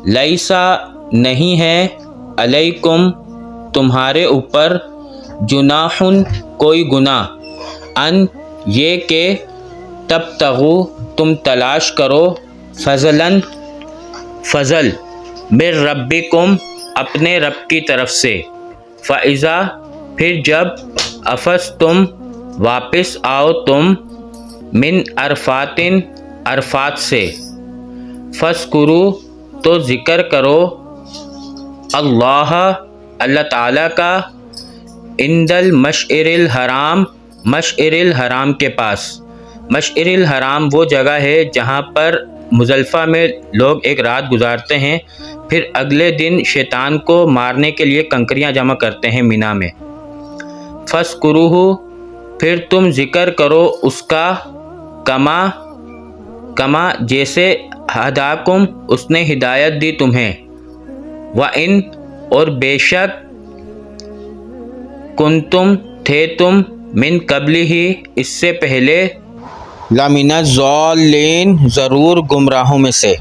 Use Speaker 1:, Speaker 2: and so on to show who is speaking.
Speaker 1: لیسا نہیں ہے، علیکم تمہارے اوپر، جناحن کوئی گناہ، ان یہ کہ تبتغوا تم تلاش کرو، فضلاً فضل، من ربکم اپنے رب کی طرف سے، فاذا پھر جب افضتم واپس آؤ تم، من عرفات عرفات سے، فاذکروا تو ذکر کرو، اللہ اللہ تعالیٰ کا، عند المشعر الحرام مشعر الحرام کے پاس۔ مشعر الحرام وہ جگہ ہے جہاں پر مزدلفہ میں لوگ ایک رات گزارتے ہیں، پھر اگلے دن شیطان کو مارنے کے لیے کنکریاں جمع کرتے ہیں مینا میں۔ فاذکروہ پھر تم ذکر کرو اس کا، کما جیسے ہداکم اس نے ہدایت دی تمہیں، وَإِن اور بے شک، کنتم تھے تم، من قبل ہی اس سے پہلے، لَمِنَ الضَّالِّينَ ضرور گمراہوں میں سے۔